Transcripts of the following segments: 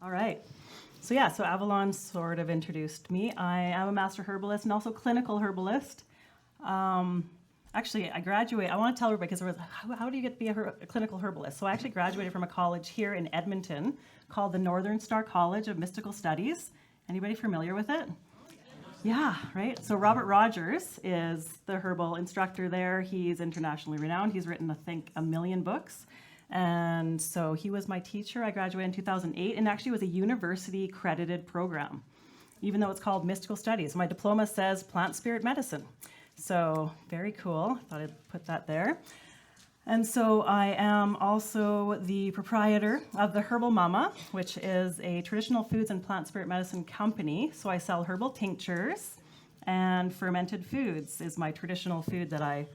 All right. So Avalon sort of introduced me. I am a master herbalist and also clinical herbalist. Actually, I graduated. I want to tell everybody because there was, how do you get to be a clinical herbalist? So I actually graduated from a college here in Edmonton called the Northern Star College of Mystical Studies. Anybody familiar with it? Yeah, right. So Robert Rogers is the herbal instructor there. He's internationally renowned. He's written, I think, 1 million books. And so he was my teacher. I graduated in 2008 and actually was a university credited program, even though it's called Mystical Studies. My diploma says Plant Spirit Medicine. So very cool. Thought I'd put that there. And so I am also the proprietor of the Herbal Mama, which is a traditional foods and plant spirit medicine company. So I sell herbal tinctures, and fermented foods is my traditional food that I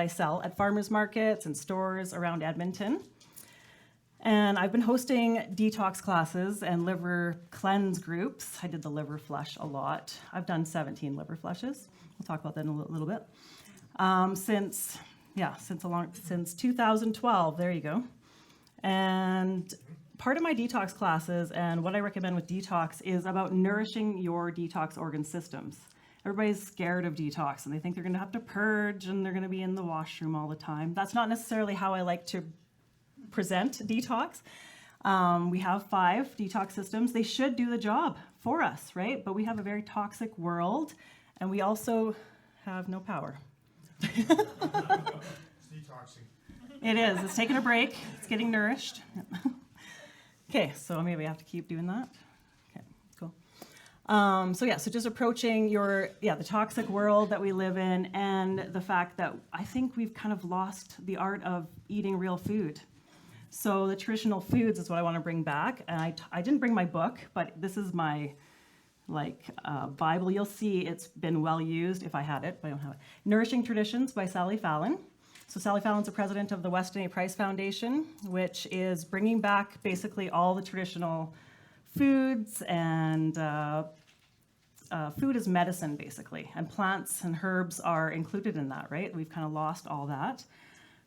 sell at farmers markets and stores around Edmonton. And I've been hosting detox classes and liver cleanse groups. I did the liver flush a lot. I've done 17 liver flushes. We'll talk about that in a little bit. Since 2012, there you go. And part of my detox classes and what I recommend with detox is about nourishing your detox organ systems. Everybody's scared of detox and they think they're going to have to purge and they're going to be in the washroom all the time. That's not necessarily how I like to present detox. We have 5 detox systems. They should do the job for us, right? But we have a very toxic world and we also have no power. It's detoxing. It is. It's taking a break. It's getting nourished. Okay, so maybe I have to keep doing that. Okay, cool. So just approaching the toxic world that we live in and the fact that I think we've kind of lost the art of eating real food. So the traditional foods is what I want to bring back. And I didn't bring my book, but this is my Bible. You'll see it's been well used if I had it, but I don't have it. Nourishing Traditions by Sally Fallon. So Sally Fallon's the president of the Weston A. Price Foundation, which is bringing back basically all the traditional foods and food is medicine, basically. And plants and herbs are included in that, right? We've kind of lost all that.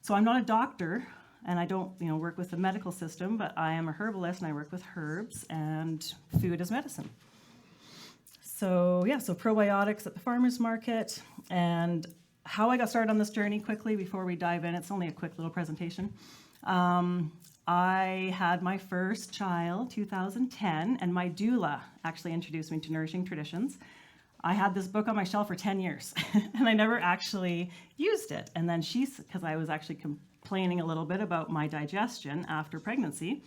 So I'm not a doctor, and I don't work with the medical system, but I am a herbalist, and I work with herbs, and food is medicine. So probiotics at the farmer's market, and how I got started on this journey quickly before we dive in. It's only a quick little presentation. I had my first child, 2010, and my doula actually introduced me to Nourishing Traditions. I had this book on my shelf for 10 years, and I never actually used it. And then because I was actually complaining a little bit about my digestion after pregnancy,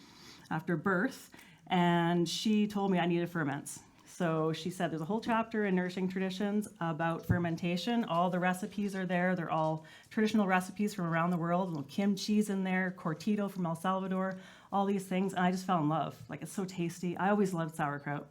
after birth, and she told me I needed ferments. So she said there's a whole chapter in Nourishing Traditions about fermentation. All the recipes are there. They're all traditional recipes from around the world. Little kimchi's in there, cortito from El Salvador, all these things. And I just fell in love. It's so tasty. I always loved sauerkraut.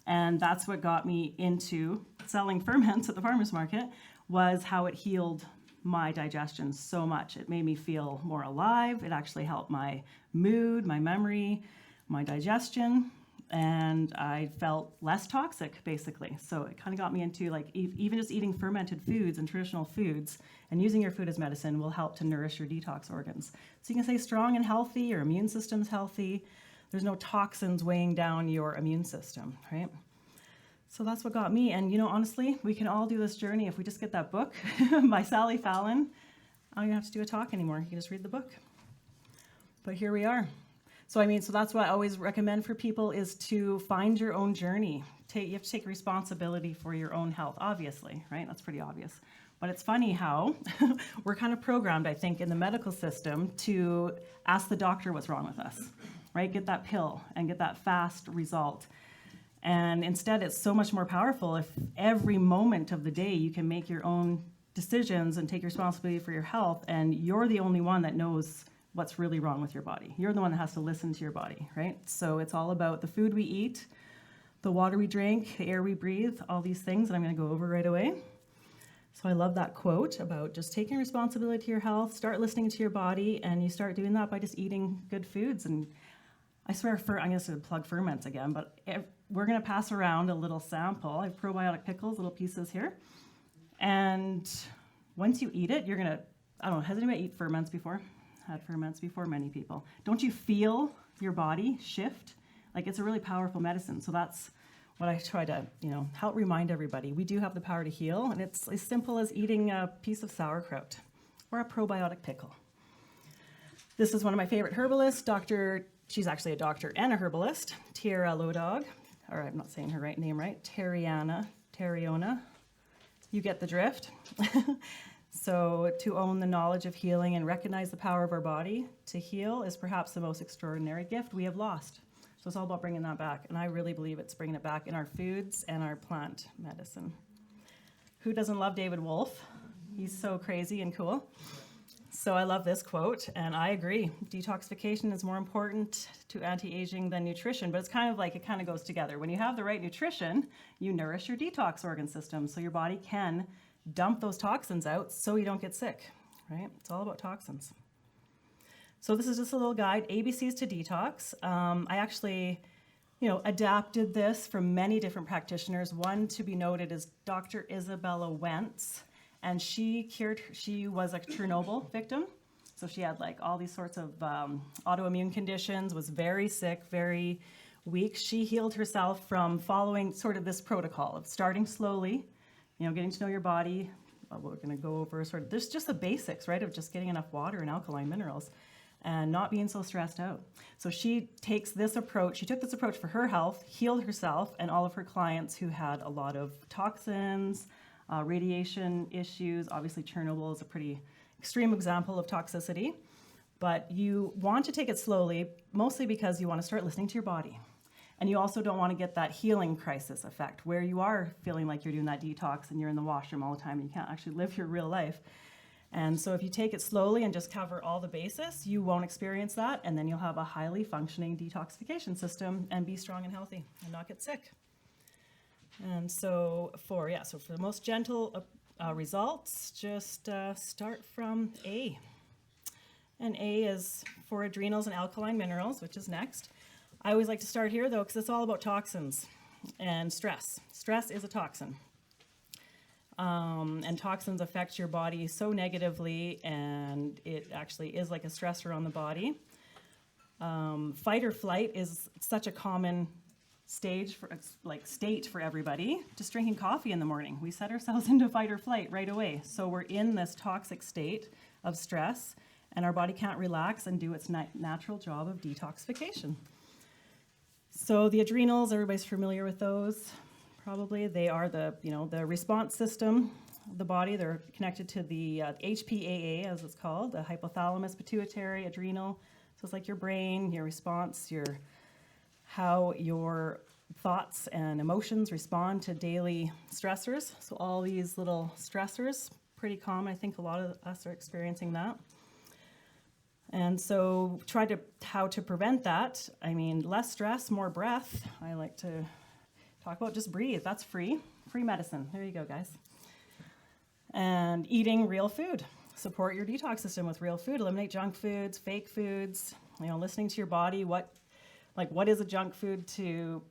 And that's what got me into selling ferments at the farmer's market, was how it healed my digestion so much. It made me feel more alive. It actually helped my mood, my memory, my digestion. And I felt less toxic, basically. So it kind of got me into even just eating fermented foods and traditional foods and using your food as medicine will help to nourish your detox organs. So you can stay strong and healthy, your immune system's healthy. There's no toxins weighing down your immune system, right? So that's what got me. And honestly, we can all do this journey if we just get that book by Sally Fallon. I don't even have to do a talk anymore. You can just read the book. But here we are. So that's what I always recommend for people is to find your own journey. You have to take responsibility for your own health, obviously, right? That's pretty obvious. But it's funny how we're kind of programmed, I think, in the medical system to ask the doctor what's wrong with us, right? Get that pill and get that fast result. And instead, it's so much more powerful if every moment of the day you can make your own decisions and take responsibility for your health, and you're the only one that knows what's really wrong with your body. You're the one that has to listen to your body, right? So it's all about the food we eat, the water we drink, the air we breathe, all these things that I'm going to go over right away. So I love that quote about just taking responsibility to your health, start listening to your body, and you start doing that by just eating good foods. And I swear, I'm going to plug ferments again, but we're going to pass around a little sample. I have probiotic pickles, little pieces here. And once you eat it, you're going to, I don't know, has anybody eaten ferments before? Had ferments before? Many people. Don't you feel your body shift? Like, it's a really powerful medicine. So that's what I try to, help remind everybody. We do have the power to heal, and it's as simple as eating a piece of sauerkraut or a probiotic pickle. This is one of my favorite herbalists, she's actually a doctor and a herbalist, Tara Lodog, or I'm not saying her name right, Tariona. You get the drift. So to own the knowledge of healing and recognize the power of our body to heal is perhaps the most extraordinary gift we have lost. So it's all about bringing that back. And I really believe it's bringing it back in our foods and our plant medicine. Who doesn't love David Wolfe? He's so crazy and cool. So I love this quote, and I agree. Detoxification is more important to anti-aging than nutrition, but it's kind of like it kind of goes together. When you have the right nutrition, you nourish your detox organ system so your body can dump those toxins out so you don't get sick, right? It's all about toxins. So this is just a little guide, ABCs to detox. I actually, adapted this from many different practitioners. One to be noted is Dr. Isabella Wentz. And she was a Chernobyl victim. So she had like all these sorts of autoimmune conditions, was very sick, very weak. She healed herself from following sort of this protocol of starting slowly, getting to know your body. We're going to go over sort of, there's just the basics, right, of just getting enough water and alkaline minerals and not being so stressed out. So she took this approach for her health, healed herself and all of her clients who had a lot of toxins, radiation issues. Obviously, Chernobyl is a pretty extreme example of toxicity, but you want to take it slowly, mostly because you want to start listening to your body. And you also don't want to get that healing crisis effect where you are feeling like you're doing that detox and you're in the washroom all the time and you can't actually live your real life. And so if you take it slowly and just cover all the bases, you won't experience that, and then you'll have a highly functioning detoxification system and be strong and healthy and not get sick. And so for the most gentle results, just start from A. And A is for adrenals and alkaline minerals, which is next. I always like to start here, though, because it's all about toxins and stress. Stress is a toxin. And toxins affect your body so negatively, and it actually is like a stressor on the body. Fight or flight is such a common state for everybody. Just drinking coffee in the morning, we set ourselves into fight or flight right away. So we're in this toxic state of stress, and our body can't relax and do its natural job of detoxification. So the adrenals, everybody's familiar with those. Probably they are the response system of the body. They're connected to the HPAA, as it's called, the hypothalamus, pituitary, adrenal. So it's like your brain, your response, how your thoughts and emotions respond to daily stressors. So all these little stressors, pretty common. I think a lot of us are experiencing that. And so how to prevent that. I mean, less stress, more breath. I like to talk about just breathe. That's free medicine. There you go, guys. And eating real food. Support your detox system with real food. Eliminate junk foods, fake foods. Listening to your body. What is a junk food to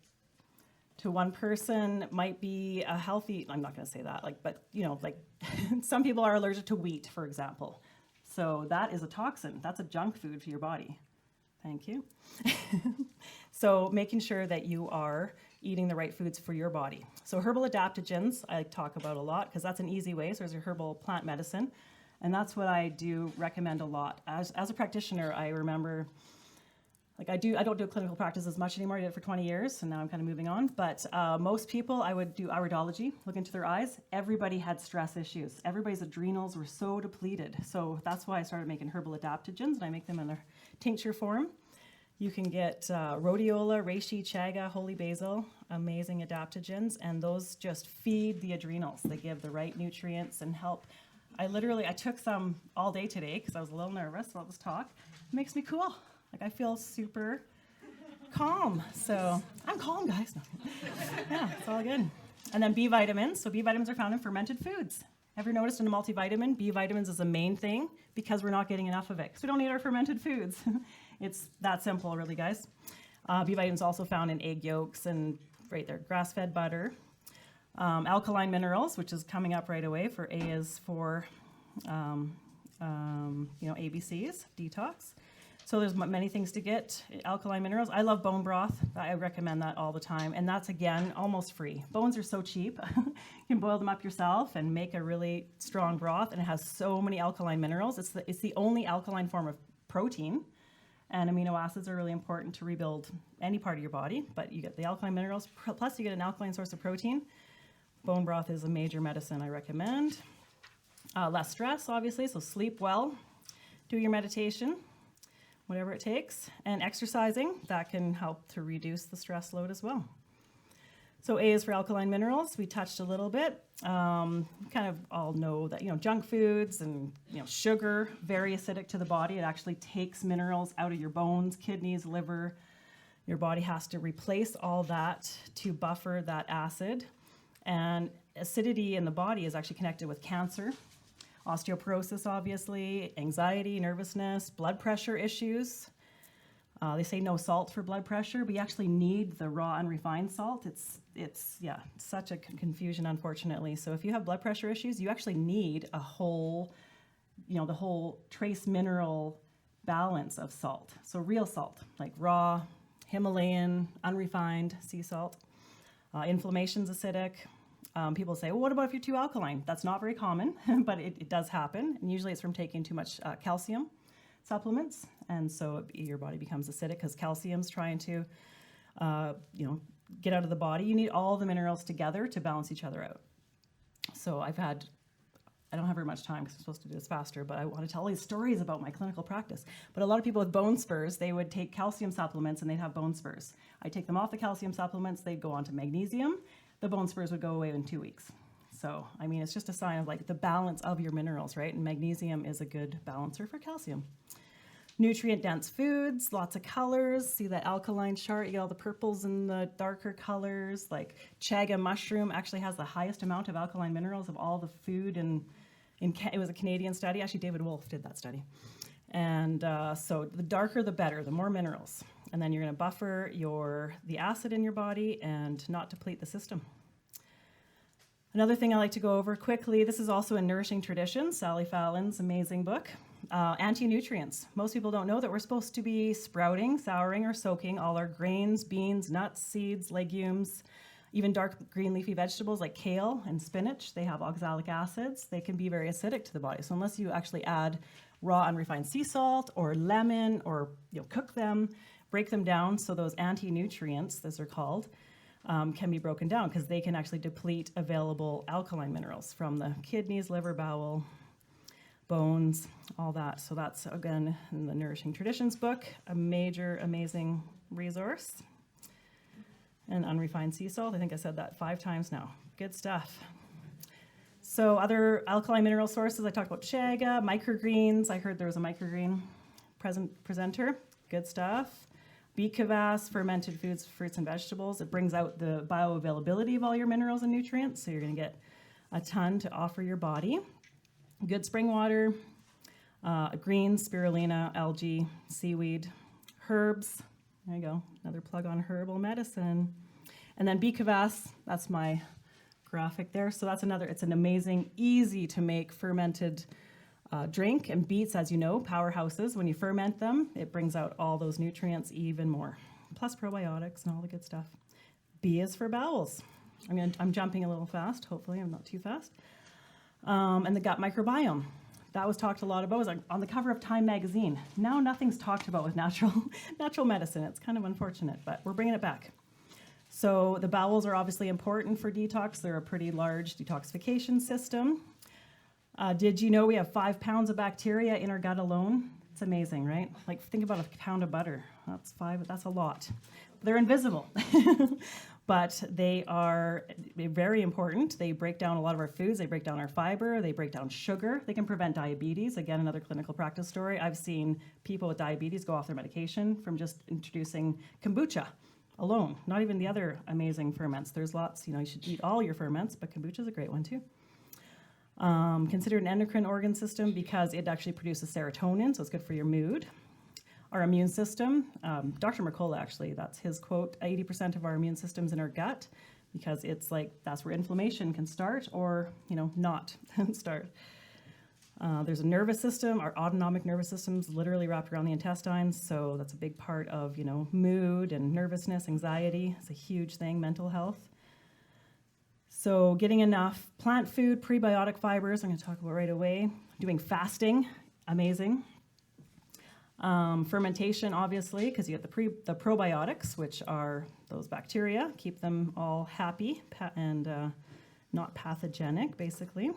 one person might be a healthy. I'm not going to say that. But some people are allergic to wheat, for example. So that is a toxin. That's a junk food for your body. Thank you. So making sure that you are eating the right foods for your body. So herbal adaptogens I talk about a lot because that's an easy way. So there's a herbal plant medicine. And that's what I do recommend a lot. As a practitioner, I remember, I don't do clinical practice as much anymore. I did it for 20 years, and now I'm kind of moving on. But most people, I would do iridology, look into their eyes. Everybody had stress issues. Everybody's adrenals were so depleted. So that's why I started making herbal adaptogens, and I make them in a tincture form. You can get rhodiola, reishi, chaga, holy basil, amazing adaptogens, and those just feed the adrenals. They give the right nutrients and help. I took some all day today because I was a little nervous about this talk. It makes me cool. I feel super calm. So I'm calm, guys. Yeah, it's all good. And then B vitamins. So B vitamins are found in fermented foods. Ever noticed in a multivitamin, B vitamins is the main thing because we're not getting enough of it. Because we don't eat our fermented foods. It's that simple, really, guys. B vitamins also found in egg yolks and right there, grass-fed butter. Alkaline minerals, which is coming up right away. For A is for ABCs, detox. So there's many things to get. Alkaline minerals. I love bone broth. I recommend that all the time. And that's, again, almost free. Bones are so cheap. You can boil them up yourself and make a really strong broth. And it has so many alkaline minerals. It's the only alkaline form of protein. And amino acids are really important to rebuild any part of your body. But you get the alkaline minerals, plus you get an alkaline source of protein. Bone broth is a major medicine I recommend. Less stress, obviously, so sleep well. Do your meditation, whatever it takes. And exercising, that can help to reduce the stress load as well. So A is for alkaline minerals. We touched a little bit. Kind of all know that, junk foods and, sugar, very acidic to the body. It actually takes minerals out of your bones, kidneys, liver. Your body has to replace all that to buffer that acid. And acidity in the body is actually connected with cancer, osteoporosis, obviously, anxiety, nervousness, blood pressure issues. They say no salt for blood pressure, but you actually need the raw unrefined salt. It's such a confusion, unfortunately. So if you have blood pressure issues, you actually need a whole, the whole trace mineral balance of salt. So real salt, like raw, Himalayan, unrefined sea salt. Inflammation's acidic. People say, well, what about if you're too alkaline? That's not very common, but it does happen. And usually it's from taking too much calcium supplements. And so your body becomes acidic because calcium's trying to, get out of the body. You need all the minerals together to balance each other out. So I don't have very much time because I'm supposed to do this faster, but I want to tell these stories about my clinical practice. But a lot of people with bone spurs, they would take calcium supplements and they'd have bone spurs. I take them off the calcium supplements, they'd go on to magnesium. The bone spurs would go away in 2 weeks. So, it's just a sign of like the balance of your minerals, right? And magnesium is a good balancer for calcium. Nutrient-dense foods, lots of colors. See that alkaline chart? You get all the purples and the darker colors. Like chaga mushroom actually has the highest amount of alkaline minerals of all the food. And it was a Canadian study. Actually, David Wolf did that study. And so the darker, the better, the more minerals. And then you're going to buffer the acid in your body and not deplete the system. Another thing I like to go over quickly, this is also in Nourishing Traditions, Sally Fallon's amazing book, anti-nutrients. Most people don't know that we're supposed to be sprouting, souring, or soaking all our grains, beans, nuts, seeds, legumes, even dark green leafy vegetables like kale and spinach. They have oxalic acids. They can be very acidic to the body. So unless you actually add raw unrefined sea salt or lemon or cook them, break them down so those anti-nutrients, as they're called, can be broken down because they can actually deplete available alkaline minerals from the kidneys, liver, bowel, bones, all that. So that's, again, in the Nourishing Traditions book, a major, amazing resource. And unrefined sea salt, I think I said that 5 times now. Good stuff. So other alkaline mineral sources, I talked about chaga, microgreens. I heard there was a microgreen presenter. Good stuff. Beet kvass, fermented foods, fruits, and vegetables. It brings out the bioavailability of all your minerals and nutrients, so you're going to get a ton to offer your body. Good spring water, greens, spirulina, algae, seaweed, herbs. There you go, another plug on herbal medicine. And then beet kvass, that's my graphic there. So that's it's an amazing, easy to make fermented drink. And beets, as you know, powerhouses. When you ferment them, it brings out all those nutrients even more. Plus probiotics and all the good stuff. B is for bowels. I'm jumping a little fast. Hopefully I'm not too fast. And the gut microbiome. That was talked a lot about. It was on the cover of Time magazine. Now nothing's talked about with natural medicine. It's kind of unfortunate, but we're bringing it back. So the bowels are obviously important for detox. They're a pretty large detoxification system. Did you know we have 5 pounds of bacteria in our gut alone? It's amazing, right? Like think about a pound of butter. That's a lot. They're invisible. But they are very important. They break down a lot of our foods. They break down our fiber. They break down sugar. They can prevent diabetes. Again, another clinical practice story. I've seen people with diabetes go off their medication from just introducing kombucha alone, not even the other amazing ferments. There's lots, you should eat all your ferments, but kombucha is a great one too. Considered an endocrine organ system because it actually produces serotonin, so it's good for your mood. Our immune system, Dr. Mercola actually, that's his quote, 80% of our immune system's in our gut because it's like that's where inflammation can start or, not start. There's a nervous system. Our autonomic nervous system's literally wrapped around the intestines, so that's a big part of, mood and nervousness, anxiety. It's a huge thing, mental health. So getting enough plant food, prebiotic fibers, I'm going to talk about right away. Doing fasting, amazing. Fermentation, obviously, because you get the probiotics, which are those bacteria, keep them all happy and not pathogenic, basically.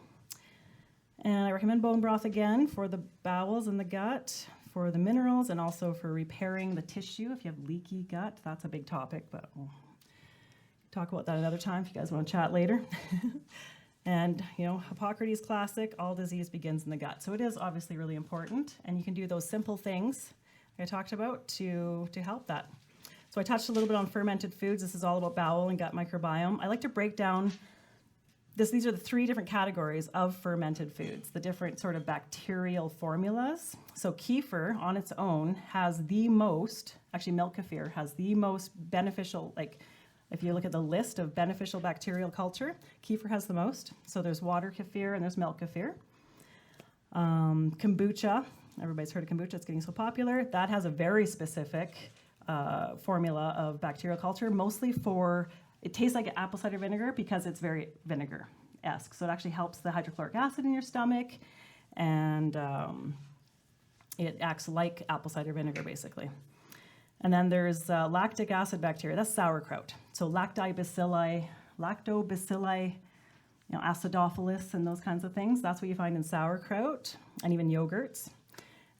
And I recommend bone broth again for the bowels and the gut, for the minerals, and also for repairing the tissue. If you have leaky gut, that's a big topic, but we'll talk about that another time if you guys want to chat later. And, Hippocrates classic, all disease begins in the gut. So it is obviously really important, and you can do those simple things I talked about to help that. So I touched a little bit on fermented foods. This is all about bowel and gut microbiome. I like to break down these are the 3 different categories of fermented foods, the different sort of bacterial formulas. So kefir on its own has the most, actually milk kefir has the most beneficial, if you look at the list of beneficial bacterial culture, kefir has the most. So there's water kefir and there's milk kefir. Kombucha, everybody's heard of kombucha, it's getting so popular. That has a very specific formula of bacterial culture, mostly it tastes like apple cider vinegar because it's very vinegar-esque. So it actually helps the hydrochloric acid in your stomach, and it acts like apple cider vinegar, basically. And then there's lactic acid bacteria. That's sauerkraut. So lactobacilli, acidophilus, and those kinds of things. That's what you find in sauerkraut and even yogurts.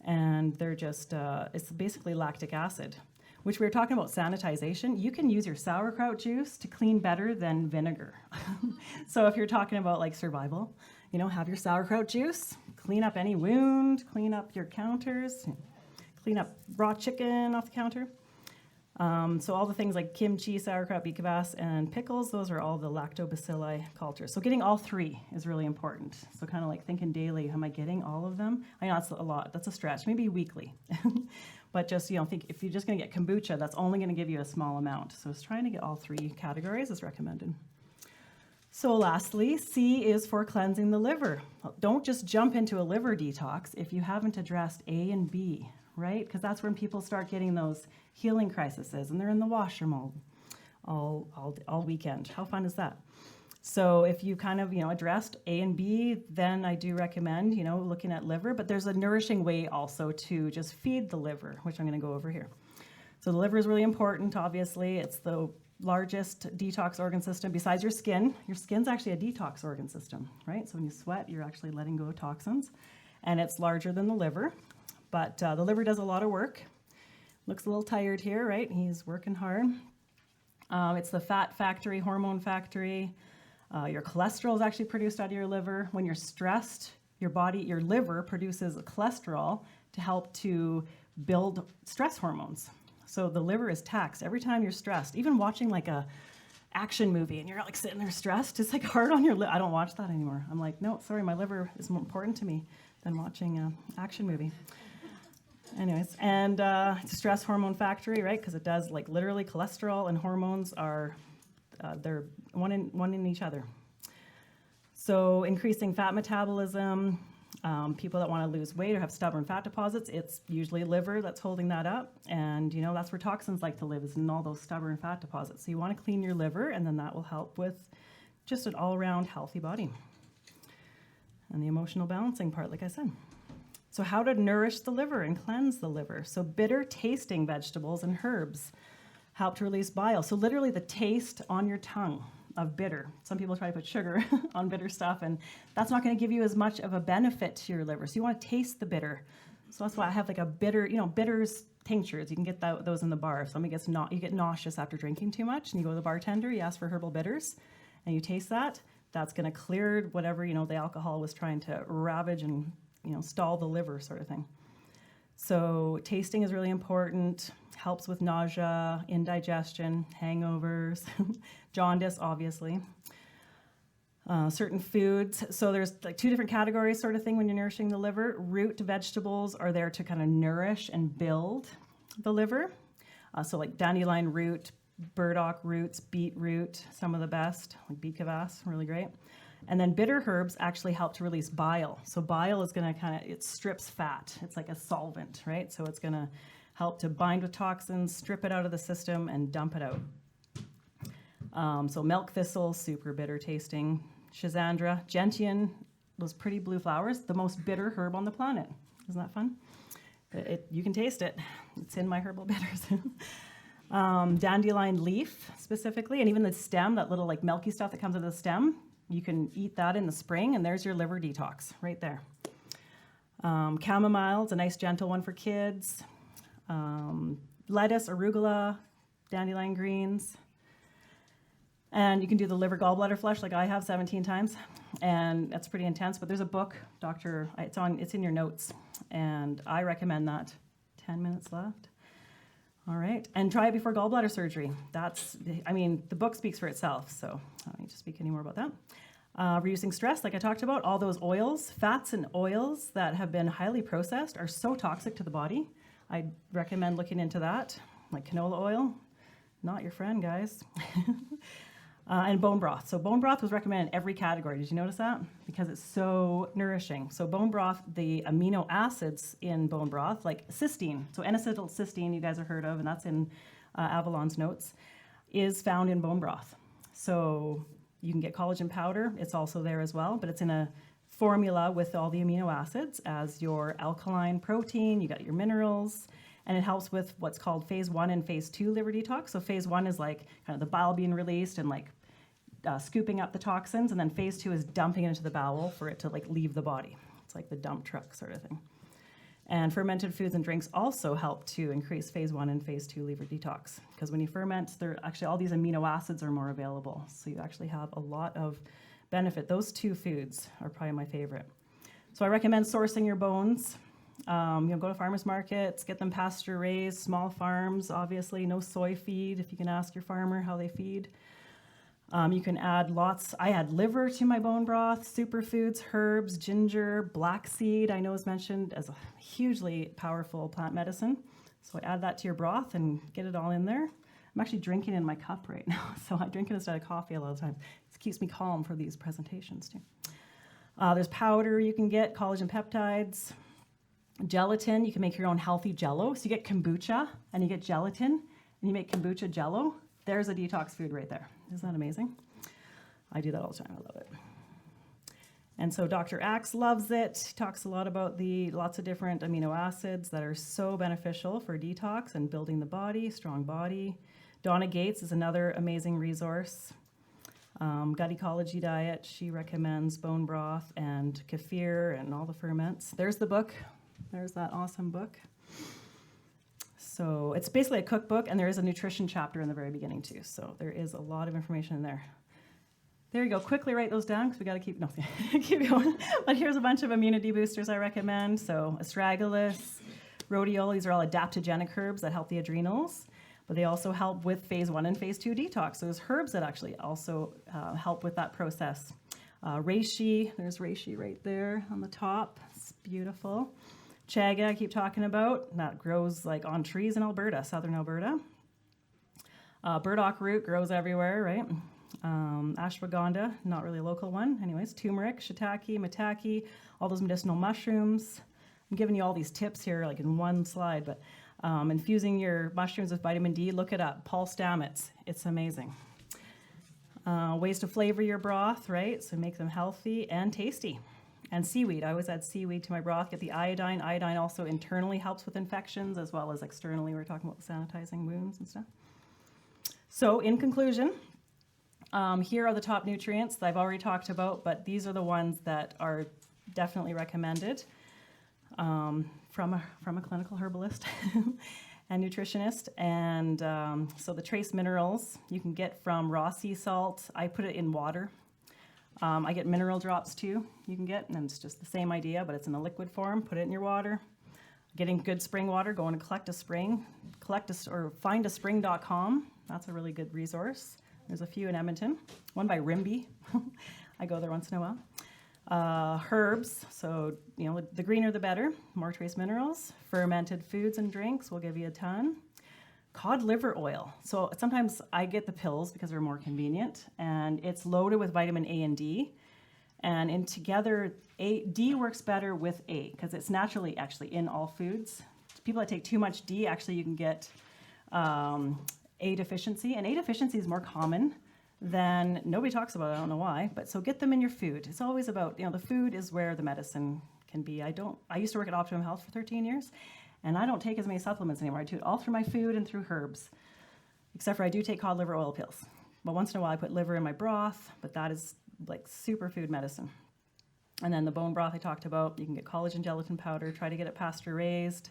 And they're just, it's basically lactic acid, which we were talking about sanitization. You can use your sauerkraut juice to clean better than vinegar. So if you're talking about survival, have your sauerkraut juice, clean up any wound, clean up your counters, clean up raw chicken off the counter. So all the things like kimchi, sauerkraut, bikavas, and pickles, those are all the lactobacilli cultures. So getting all 3 is really important. So kind of thinking daily, am I getting all of them? I know that's a lot, that's a stretch, maybe weekly. But just, think if you're just going to get kombucha, that's only going to give you a small amount. So it's trying to get all 3 categories is recommended. So lastly, C is for cleansing the liver. Don't just jump into a liver detox if you haven't addressed A and B, right? Because that's when people start getting those healing crises and they're in the washroom all weekend. How fun is that? So if you kind of, addressed A and B, then I do recommend, looking at liver, but there's a nourishing way also to just feed the liver, which I'm going to go over here. So the liver is really important, obviously. It's the largest detox organ system besides your skin. Your skin's actually a detox organ system, right? So when you sweat, you're actually letting go of toxins, and it's larger than the liver. But the liver does a lot of work. Looks a little tired here, right? He's working hard. It's the fat factory, hormone factory. Your cholesterol is actually produced out of your liver. When you're stressed, your liver produces cholesterol to help to build stress hormones. So the liver is taxed every time you're stressed. Even watching a action movie and you're sitting there stressed, it's hard on your liver. I don't watch that anymore. I'm no, sorry, my liver is more important to me than watching an action movie. Anyways, and it's a stress hormone factory, right? Because it does literally cholesterol and hormones are they're one in each other. So increasing fat metabolism, people that want to lose weight or have stubborn fat deposits, it's usually liver that's holding that up. And, that's where toxins like to live, is in all those stubborn fat deposits. So you want to clean your liver, and then that will help with just an all-around healthy body. And the emotional balancing part, like I said. So how to nourish the liver and cleanse the liver. So bitter tasting vegetables and herbs help to release bile. So literally the taste on your tongue of bitter. Some people try to put sugar on bitter stuff, and that's not going to give you as much of a benefit to your liver. So you want to taste the bitter. So that's why I have a bitter, bitters tinctures. You can get those in the bar. If somebody you get nauseous after drinking too much, and you go to the bartender, you ask for herbal bitters, and you taste that. That's going to clear whatever, the alcohol was trying to ravage and, stall the liver sort of thing. So tasting is really important, helps with nausea, indigestion, hangovers, jaundice, obviously. Certain foods, so there's 2 different categories sort of thing when you're nourishing the liver. Root vegetables are there to kind of nourish and build the liver. So dandelion root, burdock roots, beetroot, some of the best, bikavas, really great. And then bitter herbs actually help to release bile. So bile is going to it strips fat. It's like a solvent, right? So it's going to help to bind with toxins, strip it out of the system, and dump it out. So milk thistle, super bitter tasting. Schizandra, gentian, those pretty blue flowers, the most bitter herb on the planet. Isn't that fun? You can taste it. It's in my herbal bitters. Dandelion leaf specifically, and even the stem, that little like milky stuff that comes out of the stem, you can eat that in the spring, and there's your liver detox right there. Chamomile is a nice gentle one for kids. Lettuce, arugula, dandelion greens. And you can do the liver gallbladder flush like I have 17 times, and that's pretty intense. But there's a book, it's in your notes, and I recommend that. 10 minutes left. All right, and try it before gallbladder surgery. The book speaks for itself, so I don't need to speak any more about that. Reducing stress, like I talked about, all those oils, fats and oils that have been highly processed are so toxic to the body. I recommend looking into that, like canola oil. Not your friend, guys. And bone broth. So bone broth was recommended in every category. Did you notice that? Because it's so nourishing. So bone broth, the amino acids in bone broth, like cysteine, so N-acetylcysteine you guys have heard of, and that's in Avalon's notes, is found in bone broth. So you can get collagen powder. It's also there as well, but it's in a formula with all the amino acids as your alkaline protein. You got your minerals. And it helps with what's called phase 1 and phase 2 liver detox. So phase 1 is like kind of the bile being released and like scooping up the toxins, and then phase 2 is dumping it into the bowel for it to like leave the body. It's like the dump truck sort of thing. And fermented foods and drinks also help to increase phase 1 and phase 2 liver detox, because when you ferment, all these amino acids are more available. So you actually have a lot of benefit. Those 2 foods are probably my favorite. So I recommend sourcing your bones. Go to farmers markets, get them pasture raised, small farms, obviously, no soy feed. If you can ask your farmer how they feed. You can add I add liver to my bone broth, superfoods, herbs, ginger, black seed, I know is mentioned as a hugely powerful plant medicine. So I add that to your broth and get it all in there. I'm actually drinking in my cup right now, so I drink it instead of coffee a lot of times. It keeps me calm for these presentations too. There's powder you can get, collagen peptides. Gelatin, you can make your own healthy jello. So you get kombucha and you get gelatin and you make kombucha jello. There's a detox food right there. Isn't that amazing? I do that all the time. I love it. And so Dr. Axe loves it. He talks a lot about lots of different amino acids that are so beneficial for detox and building the body, strong body. Donna Gates is another amazing resource. Gut Ecology Diet, she recommends bone broth and kefir and all the ferments. There's the book. There's that awesome book. So it's basically a cookbook, and there is a nutrition chapter in the very beginning too. So there is a lot of information in there. There you go. Quickly write those down because we got to keep going. But here's a bunch of immunity boosters I recommend. So astragalus, rhodiola, these are all adaptogenic herbs that help the adrenals, but they also help with phase 1 and phase 2 detox. So there's herbs that actually also help with that process. Reishi, there's reishi right there on the top. It's beautiful. Chaga, I keep talking about, that grows like on trees in Alberta, southern Alberta. Burdock root grows everywhere, right? Ashwagandha, not really a local one. Anyways, turmeric, shiitake, maitake, all those medicinal mushrooms. I'm giving you all these tips here like in one slide, but infusing your mushrooms with vitamin D, look it up. Paul Stamets, it's amazing. Ways to flavor your broth, right? So make them healthy and tasty. And seaweed, I always add seaweed to my broth, get the iodine. Iodine also internally helps with infections as well as externally. We're talking about sanitizing wounds and stuff. So in conclusion, here are the top nutrients that I've already talked about, but these are the ones that are definitely recommended from a clinical herbalist and nutritionist. And so the trace minerals you can get from raw sea salt. I put it in water. I get mineral drops too, you can get, and it's just the same idea, but it's in a liquid form. Put it in your water. Getting good spring water, going to collect a spring, or findaspring.com. That's a really good resource. There's a few in Edmonton, one by Rimby. I go there once in a while. Herbs, so the greener the better, more trace minerals. Fermented foods and drinks will give you a ton. Cod liver oil. So sometimes I get the pills because they're more convenient, and it's loaded with vitamin A and D. And in together, D works better with A because it's naturally actually in all foods. People that take too much D, actually you can get A deficiency. And A deficiency is more common than nobody talks about it. I don't know why, but so get them in your food. It's always about, the food is where the medicine can be. I used to work at Optimum Health for 13 years, and I don't take as many supplements anymore. I do it all through my food and through herbs, except for I do take cod liver oil pills. But once in a while I put liver in my broth, but that is like superfood medicine. And then the bone broth I talked about, you can get collagen gelatin powder, try to get it pasture raised.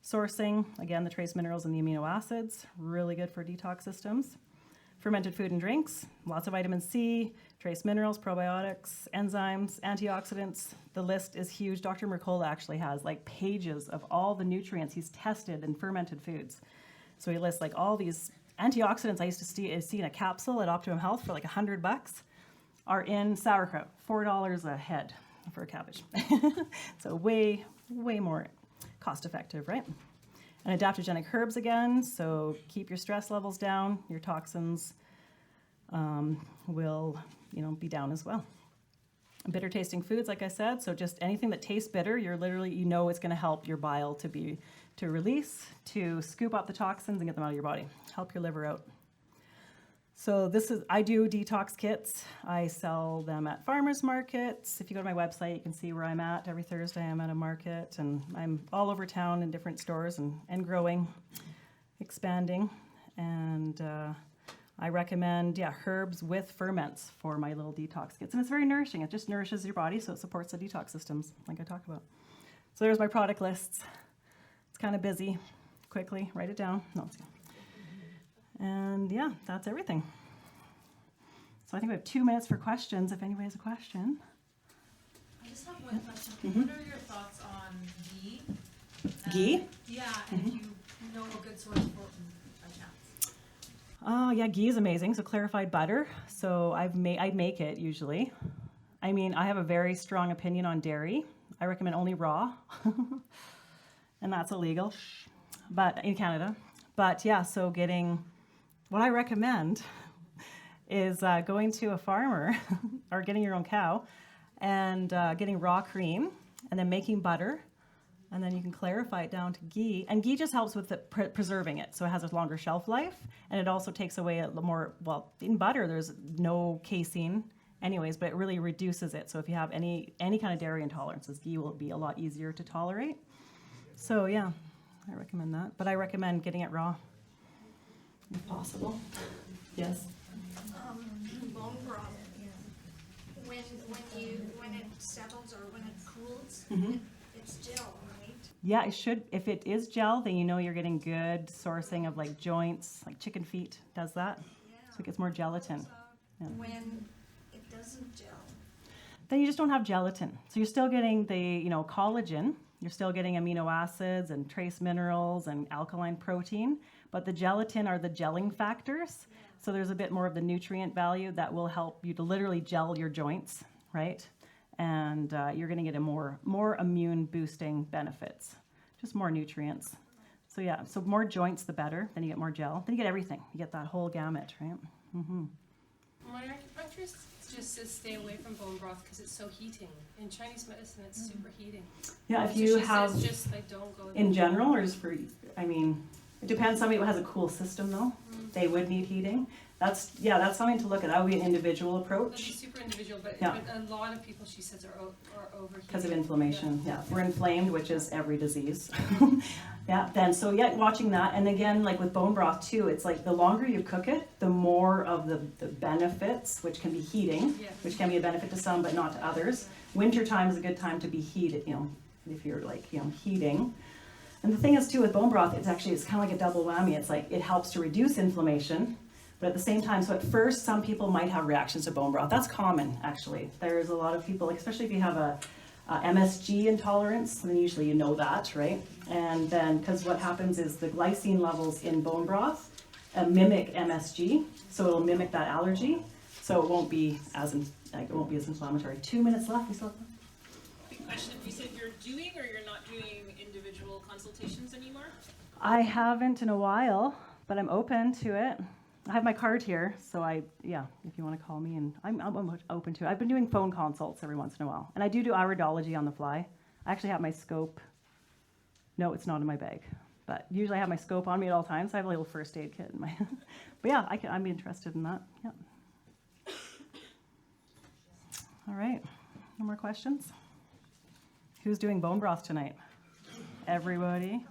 Sourcing, again, the trace minerals and the amino acids, really good for detox systems. Fermented food and drinks, lots of vitamin C, trace minerals, probiotics, enzymes, antioxidants. The list is huge. Dr. Mercola actually has like pages of all the nutrients he's tested in fermented foods. So he lists like all these antioxidants I used to see in a capsule at Optimum Health for like $100 are in sauerkraut, $4 a head for a cabbage. So way, way more cost effective, right? And adaptogenic herbs again, so keep your stress levels down, your toxins will, be down as well. Bitter tasting foods, like I said, so just anything that tastes bitter, you're literally, it's going to help your bile to release, to scoop up the toxins and get them out of your body, help your liver out. So I do detox kits. I sell them at farmers markets. If you go to my website, you can see where I'm at. Every Thursday I'm at a market, and I'm all over town in different stores and growing, expanding. And I recommend, herbs with ferments for my little detox kits. And it's very nourishing. It just nourishes your body, so it supports the detox systems, like I talked about. So there's my product lists. It's kind of busy. Quickly, write it down. No, it's good. And that's everything. So I think we have 2 minutes for questions, if anybody has a question. I just have one question. What are your thoughts on ghee? Ghee? Yeah, and if you know a good source for it by chance. Ghee is amazing. So clarified butter. So I make it usually. I have a very strong opinion on dairy. I recommend only raw, and that's illegal, but in Canada. But so what I recommend is going to a farmer or getting your own cow and getting raw cream and then making butter, and then you can clarify it down to ghee. And ghee just helps with preserving it, so it has a longer shelf life, and it also takes away a more, in butter there's no casein anyways, but it really reduces it. So if you have any kind of dairy intolerances, ghee will be a lot easier to tolerate. So I recommend that, but I recommend getting it raw if possible. Yes. Bone broth. When it settles or when it cools, it's gel, right? Yeah, it should. If it is gel, then you're getting good sourcing of like joints, like chicken feet does that. Yeah. So it gets more gelatin. Yeah. When it doesn't gel. Then you just don't have gelatin. So you're still getting the, collagen. You're still getting amino acids and trace minerals and alkaline protein, but the gelatin are the gelling factors. So there's a bit more of the nutrient value that will help you to literally gel your joints, right? And you're going to get a more immune boosting benefits, just more nutrients. So so more joints the better. Then you get more gel. Then you get everything. You get that whole gamut, right? Mm-hmm. My acupuncturist just says stay away from bone broth because it's so heating. In Chinese medicine, it's super heating. Yeah, if So you she have says just like don't go there. in general, or just for, it depends. Somebody who has a cool system though, they would need heating. That's something to look at. That would be an individual That'd be approach super individual, but Yeah. a lot of people she says are overheating because of inflammation. Yeah, we're inflamed, which is every disease. Watching that, and again, like with bone broth too, it's like the longer you cook it, the more of the benefits, which can be heating, Yeah. which can be a benefit to some but not to others. Winter time is a good time to be heated, if you're like, heating. And the thing is too with bone broth, it's kind of like a double whammy. It's like it helps to reduce inflammation, but at the same time, so at first some people might have reactions to bone broth. That's common actually. There's a lot of people, especially if you have a MSG intolerance, then usually you know that, right? And then, because what happens is the glycine levels in bone broth mimic MSG, so it'll mimic that allergy, so it won't be as inflammatory. 2 minutes left. We still have Big question. You said you're doing or you're not doing individual consultations anymore? I haven't in a while, but I'm open to it. I have my card here, so if you want to call me, and I'm open to it. I've been doing phone consults every once in a while, and I do iridology on the fly. I actually have my scope. No, it's not in my bag, but usually I have my scope on me at all times. So I have a little first aid kit in my. But yeah, I'm interested in that. Yeah. All right. No more questions? Who's doing bone broth tonight? Everybody?